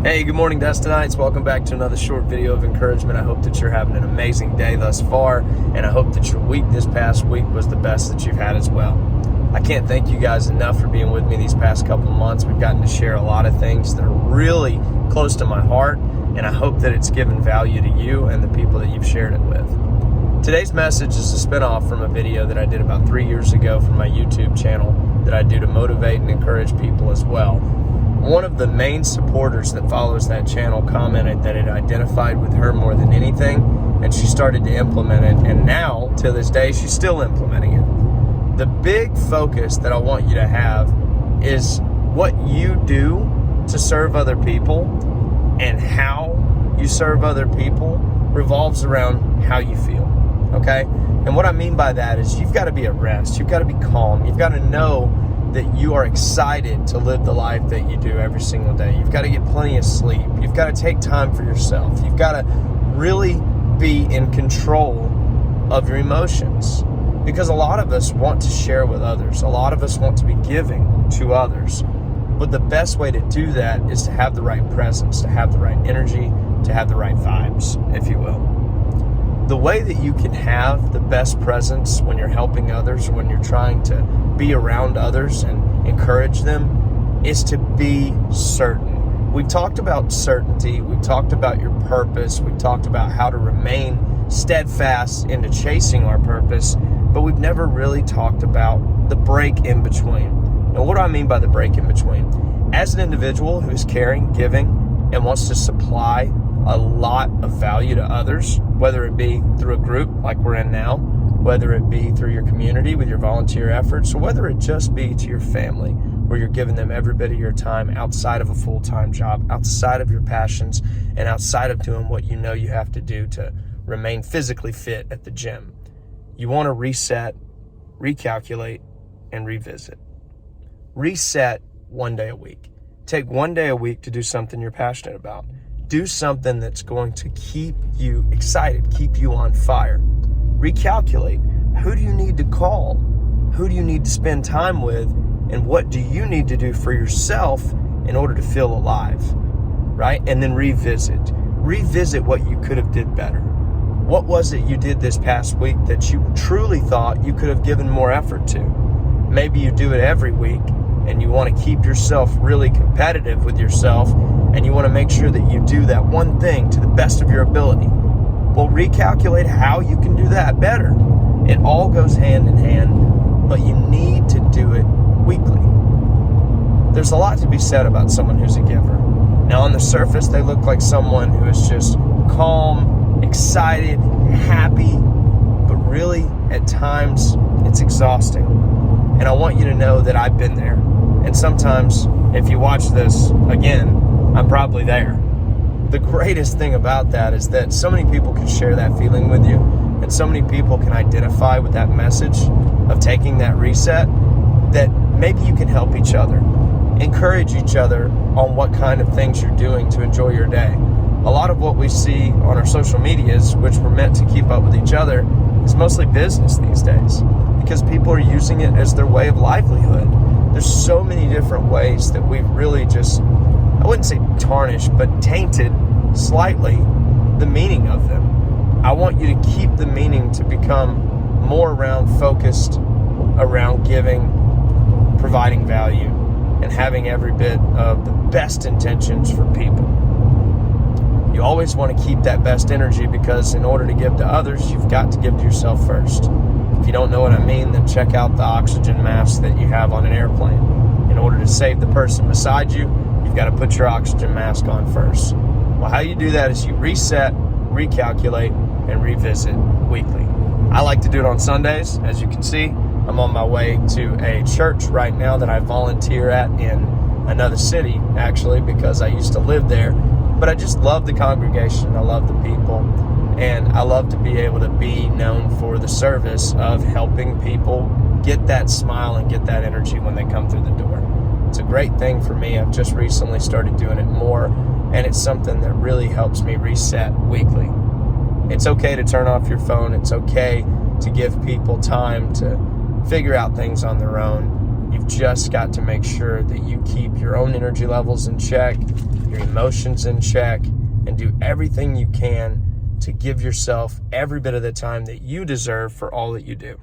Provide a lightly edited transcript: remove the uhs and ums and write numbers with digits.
Hey, good morning, Destinites. Welcome back to another short video of encouragement. I hope that you're having an amazing day thus far, and I hope that your week this past week was the best that you've had as well. I can't thank you guys enough for being with me these past couple of months. We've gotten to share a lot of things that are really close to my heart, and I hope that it's given value to you and the people that you've shared it with. Today's message is a spinoff from a video that I did about 3 years ago from my YouTube channel that I do to motivate and encourage people as well. One of the main supporters that follows that channel commented that it identified with her more than anything, and she started to implement it, and now, to this day, she's still implementing it. The big focus that I want you to have is what you do to serve other people and how you serve other people revolves around how you feel, okay? And what I mean by that is you've got to be at rest, you've got to be calm, you've got to know that you are excited to live the life that you do every single day. You've got to get plenty of sleep. You've got to take time for yourself. You've got to really be in control of your emotions, because a lot of us want to share with others. A lot of us want to be giving to others. But the best way to do that is to have the right presence, to have the right energy, to have the right vibes, if you will. The way that you can have the best presence when you're helping others, when you're trying to be around others and encourage them, is to be certain. We've talked about certainty. We've talked about your purpose. We've talked about how to remain steadfast into chasing our purpose, but we've never really talked about the break in between. And what do I mean by the break in between? As an individual who's caring, giving, and wants to supply a lot of value to others, whether it be through a group like we're in now, whether it be through your community with your volunteer efforts, or whether it just be to your family, where you're giving them every bit of your time outside of a full-time job, outside of your passions, and outside of doing what you know you have to do to remain physically fit at the gym. You want to reset, recalculate, and revisit. Reset one day a week. Take one day a week to do something you're passionate about. Do something that's going to keep you excited, keep you on fire. Recalculate. Who do you need to call? Who do you need to spend time with? And what do you need to do for yourself in order to feel alive, right? And then revisit. Revisit what you could have did better. What was it you did this past week that you truly thought you could have given more effort to? Maybe you do it every week and you want to keep yourself really competitive with yourself, and you want to make sure that you do that one thing to the best of your ability. Well, recalculate how you can do that better. It all goes hand in hand, but you need to do it weekly. There's a lot to be said about someone who's a giver. Now, on the surface, they look like someone who is just calm, excited, happy, but really, at times, it's exhausting. And I want you to know that I've been there. And sometimes, if you watch this again, I'm probably there. The greatest thing about that is that so many people can share that feeling with you, and so many people can identify with that message of taking that reset, that maybe you can help each other, encourage each other on what kind of things you're doing to enjoy your day. A lot of what we see on our social medias, which we're meant to keep up with each other, is mostly business these days, because people are using it as their way of livelihood. There's so many different ways that we've really just, I wouldn't say tarnished, but tainted slightly the meaning of them. I want you to keep the meaning to become more around focused, around giving, providing value, and having every bit of the best intentions for people. You always want to keep that best energy, because in order to give to others, you've got to give to yourself first. If you don't know what I mean, then check out the oxygen mask that you have on an airplane. In order to save the person beside you, you've got to put your oxygen mask on first. Well, how you do that is you reset, recalculate, and revisit weekly. I like to do it on Sundays. As you can see, I'm on my way to a church right now that I volunteer at in another city, actually, because I used to live there. But I just love the congregation. I love the people. And I love to be able to be known for the service of helping people get that smile and get that energy when they come through the door. It's a great thing for me. I've just recently started doing it more, and it's something that really helps me reset weekly. It's okay to turn off your phone. It's okay to give people time to figure out things on their own. You've just got to make sure that you keep your own energy levels in check, your emotions in check, and do everything you can to give yourself every bit of the time that you deserve for all that you do.